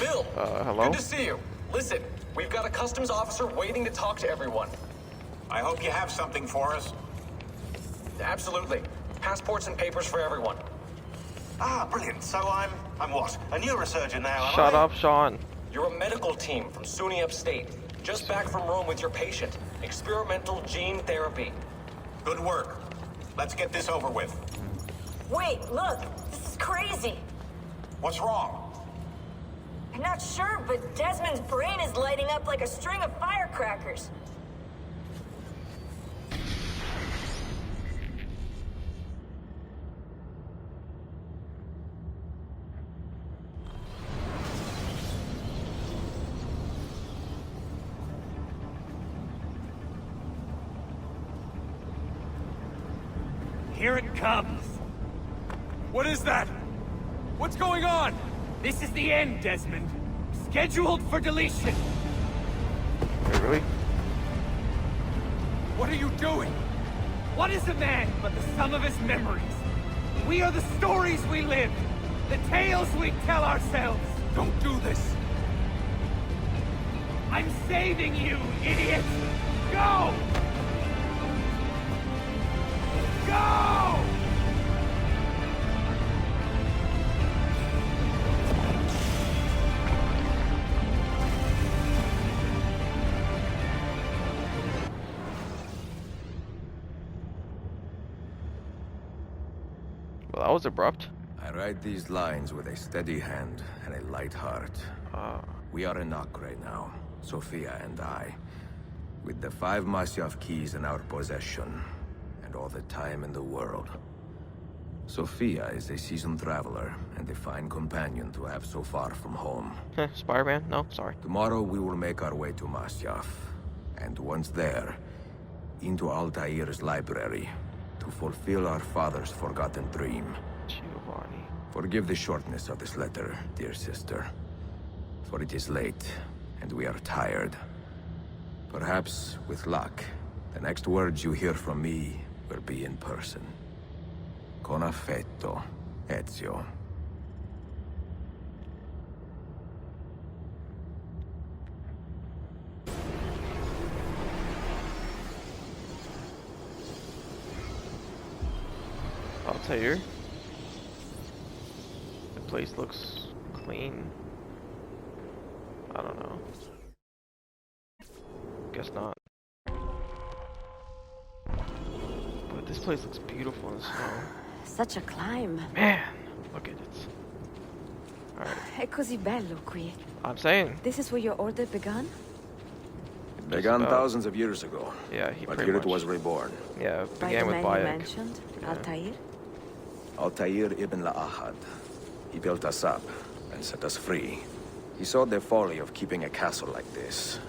Bill! Hello? Good to see you. Listen, we've got a customs officer waiting to talk to everyone. I hope you have something for us. Absolutely. Passports and papers for everyone. Ah, brilliant. So I'm what? A neurosurgeon now, am Shut I? up, Sean. You're a medical team from SUNY Upstate. Just back from Rome with your patient. Experimental gene therapy. Good work. Let's get this over with. Wait, look! This is crazy! What's wrong? I'm not sure, but Desmond's brain is lighting up like a string of firecrackers. Here it comes. What is that? What's going on? This is the end, Desmond. Scheduled for deletion. Wait, really? What are you doing? What is a man but the sum of his memories? We are the stories we live, the tales we tell ourselves. Don't do this. I'm saving you, idiot! Go! Go! Well, that was abrupt. I write these lines with a steady hand and a light heart. We are in Acre now, Sophia and I, with the 5 Masyaf keys in our possession, and all the time in the world. Sophia is a seasoned traveler, and a fine companion to have so far from home. Spider-Man? No, sorry. Tomorrow we will make our way to Masyaf, and once there, into Altair's library, to fulfill our father's forgotten dream. Giovanni. Forgive the shortness of this letter, dear sister. For it is late, and we are tired. Perhaps, with luck, the next words you hear from me will be in person. Con affetto, Ezio. Altair. The place looks clean. I don't know. Guess not. But this place looks beautiful in the snow. Such a climb. Man, look at it. Alright. È così bello qui. I'm saying. This is where your order began? It began thousands of years ago. Yeah, he but pretty here much it was reborn. Yeah, it By began the with man you Bayek. mentioned, Yeah. Altair? Altair ibn La'ahad. He built us up and set us free. He saw the folly of keeping a castle like this.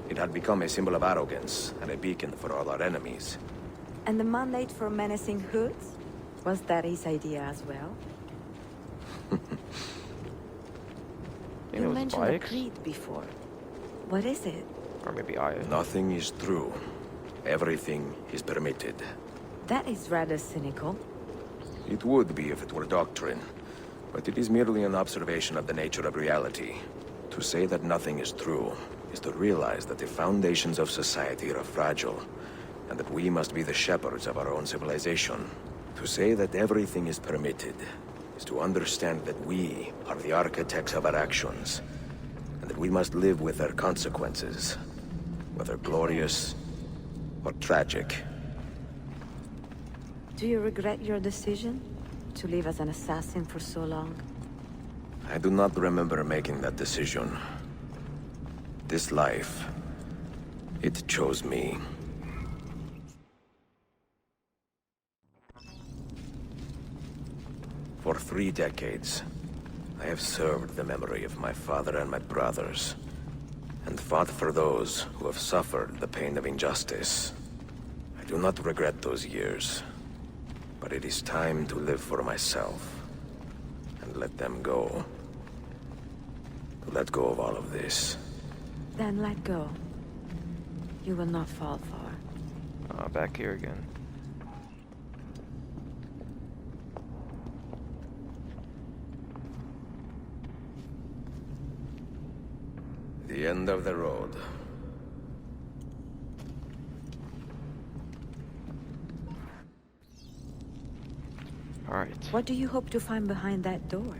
It had become a symbol of arrogance and a beacon for all our enemies. And the mandate for menacing hoods? Was that his idea as well? Maybe it You was mentioned the Bayek's? creed before. What is it? Or maybe I. Nothing is true. Everything is permitted. That is rather cynical. It would be if it were doctrine, but it is merely an observation of the nature of reality. To say that nothing is true is to realize that the foundations of society are fragile, and that we must be the shepherds of our own civilization. To say that everything is permitted is to understand that we are the architects of our actions, and that we must live with their consequences, whether glorious or tragic. Do you regret your decision? To live as an assassin for so long? I do not remember making that decision. This life, it chose me. For 3 decades, I have served the memory of my father and my brothers, and fought for those who have suffered the pain of injustice. I do not regret those years, but it is time to live for myself, and let them go. To let go of all of this. Then let go. You will not fall far. Back here again. end of the road. Alright. What do you hope to find behind that door?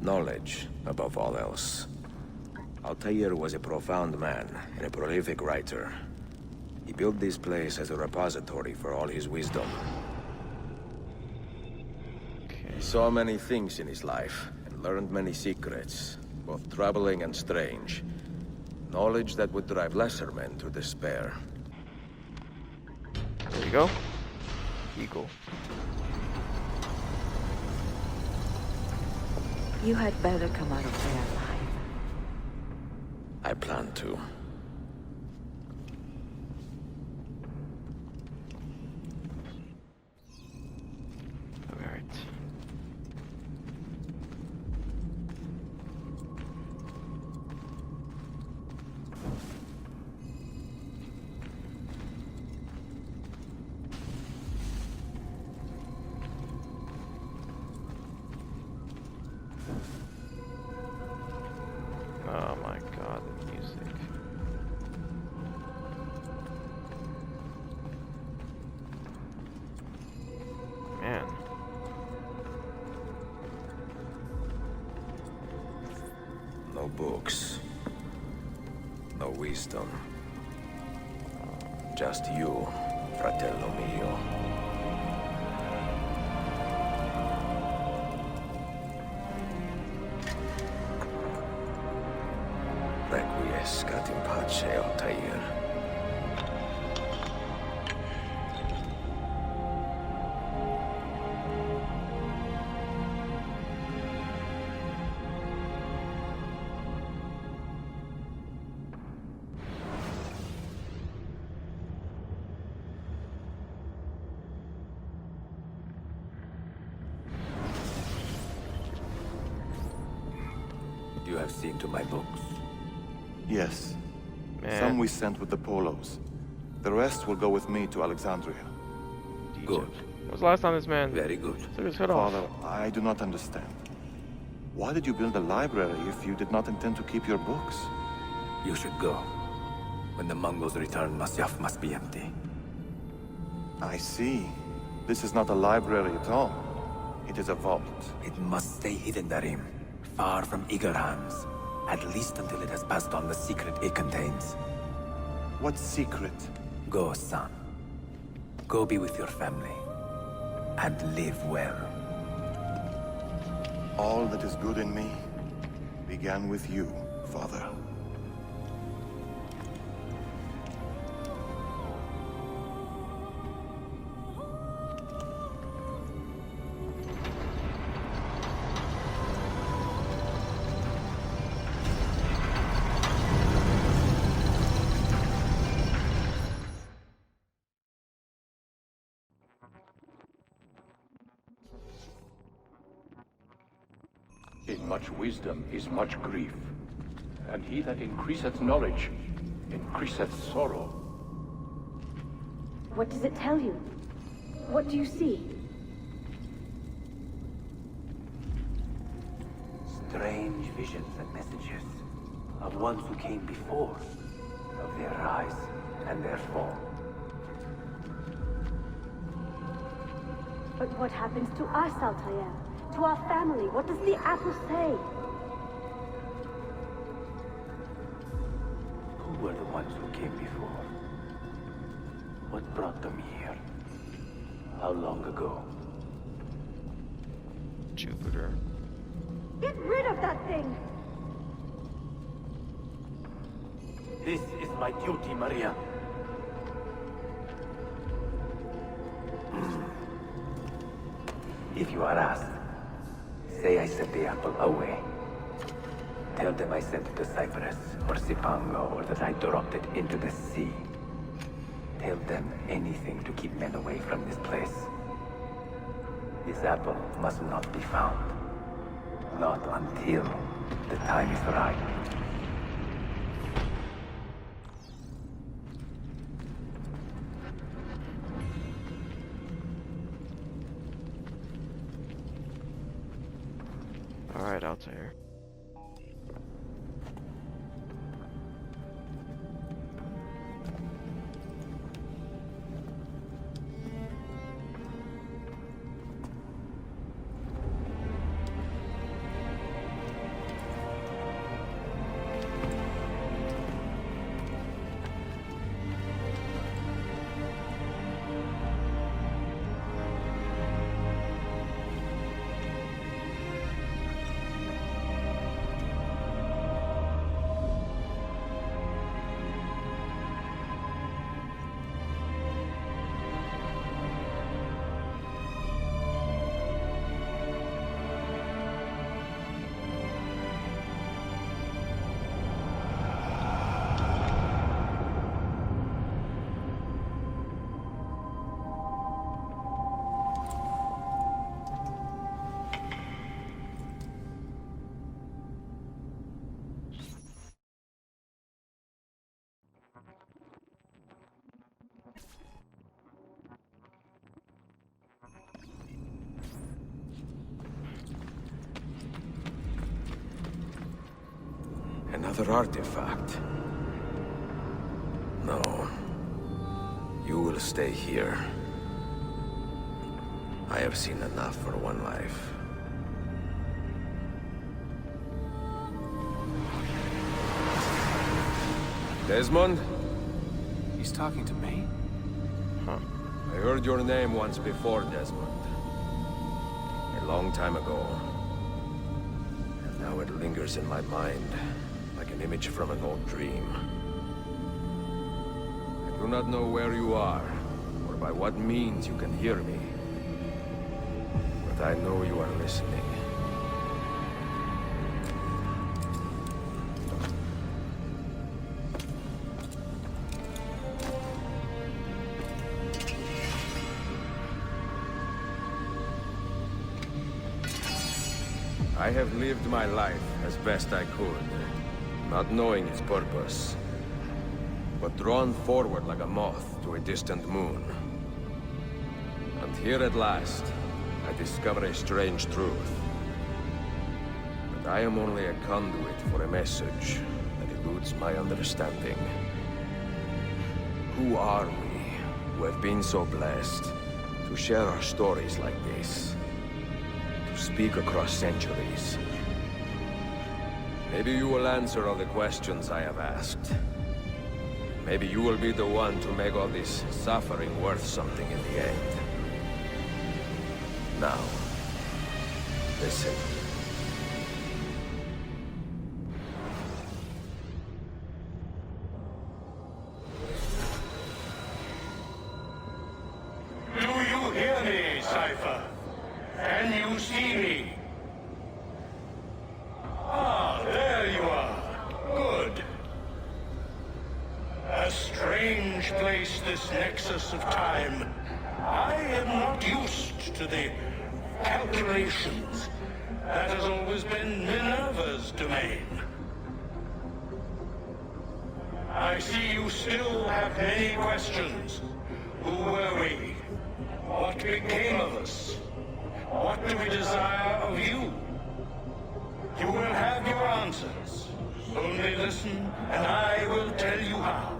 Knowledge, above all else. Altair was a profound man and a prolific writer. He built this place as a repository for all his wisdom. He saw many things in his life, and learned many secrets, both troubling and strange. Knowledge that would drive lesser men to despair. There you go. Eagle. You had better come out of there alive. I plan to. Alright. Oh my god, the music. Man. No books. No wisdom. Just you, fratello mio. Requiescat in pace, Altair. You have seen to my books. Yes. Man. Some we sent with the Polos. The rest will go with me to Alexandria. Good. When was the last time this man Very good. took his hood off? Father, I do not understand. Why did you build a library if you did not intend to keep your books? You should go. When the Mongols return, Masyaf must be empty. I see. This is not a library at all. It is a vault. It must stay hidden, Darim. Far from eager hands. At least until it has passed on the secret it contains. What secret? Go, son. Go be with your family. And live well. All that is good in me began with you, Father. In much wisdom is much grief, and he that increaseth knowledge increaseth sorrow. What does it tell you? What do you see? Strange visions and messages of ones who came before, of their rise and their fall. But what happens to us, Altair? To our family? What does the apple say? Who were the ones who came before? What brought them here? How long ago? Jupiter. Get rid of that thing! This is my duty, Maria. If you are asked, say I sent the apple away. Tell them I sent it to Cyprus or Zipango, or that I dropped it into the sea. Tell them anything to keep men away from this place. This apple must not be found. Not until the time is right. Alright, Altair. Another artifact. No. You will stay here. I have seen enough for one life. Desmond? He's talking to me? Huh. I heard your name once before, Desmond. A long time ago. And now it lingers in my mind, like an image from an old dream. I do not know where you are, or by what means you can hear me. But I know you are listening. I have lived my life as best I could, not knowing its purpose, but drawn forward like a moth to a distant moon. And here at last, I discover a strange truth. That I am only a conduit for a message that eludes my understanding. Who are we, who have been so blessed to share our stories like this? Speak across centuries. Maybe you will answer all the questions I have asked. Maybe you will be the one to make all this suffering worth something in the end. Now, listen. Do you hear me, Cypher? Can you see me? Ah, there you are. Good. A strange place, this nexus of time. I am not used to the calculations. That has always been Minerva's domain. I see you still have many questions. Who were we? What became of us? What do we desire of you? You will have your answers. Only listen, and I will tell you how.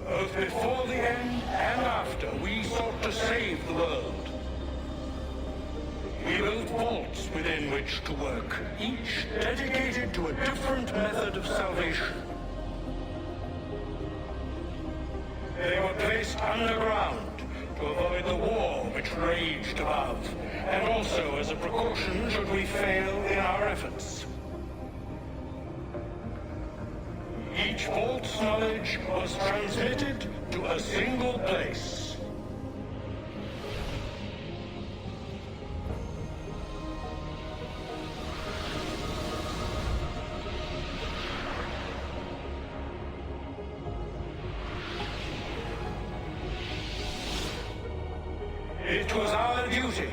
Both before the end and after, we sought to save the world. We built vaults within which to work, each dedicated to a different method of salvation. They were placed underground to avoid the war which raged above, and also as a precaution should we fail in our efforts. Each vault's knowledge was transmitted to a single place. It was our duty,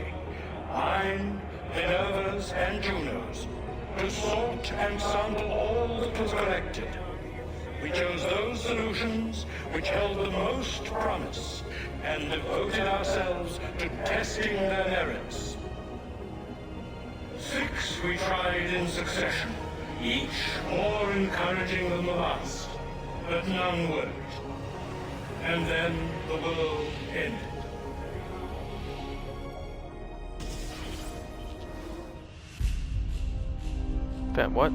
mine, Minerva's, and Juno's, to sort and sample all that was collected. We chose those solutions which held the most promise, and devoted ourselves to testing their merits. 6 we tried in succession, each more encouraging than the last, but none worked. And then the world ended. Ben, what?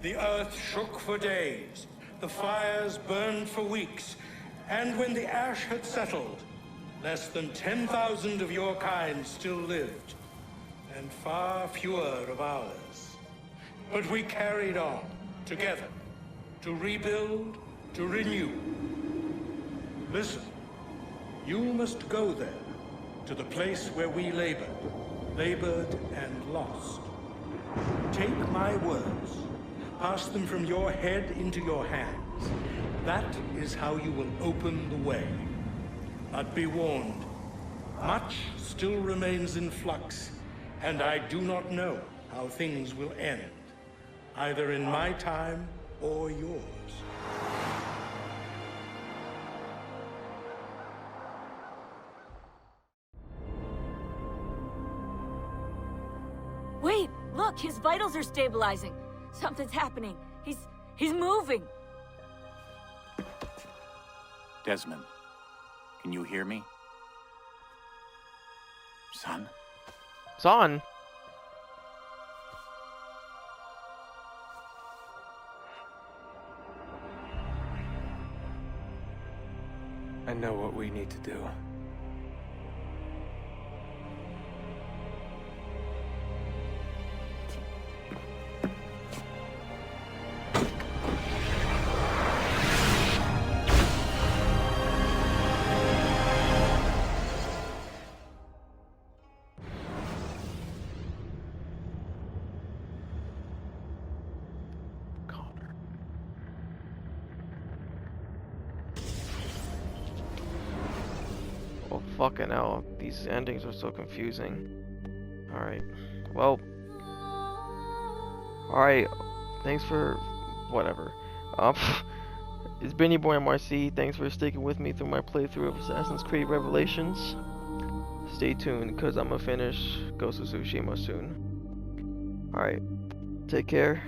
The earth shook for days, the fires burned for weeks, and when the ash had settled, less than 10,000 of your kind still lived, and far fewer of ours. But we carried on, together, to rebuild, to renew. Listen, you must go there, to the place where we labored and lost. Take my words, pass them from your head into your hands. That is how you will open the way. But be warned, much still remains in flux, and I do not know how things will end, either in my time or yours. Wait, look, his vitals are stabilizing. Something's happening. He's moving. Desmond, can you hear me? Son? Son? I know what we need to do. Oh, fucking hell. These endings are so confusing. Alright. Well. Alright. Thanks for whatever. It's been your boy MRC. Thanks for sticking with me through my playthrough of Assassin's Creed Revelations. Stay tuned, because I'm gonna finish Ghost of Tsushima soon. Alright. Take care.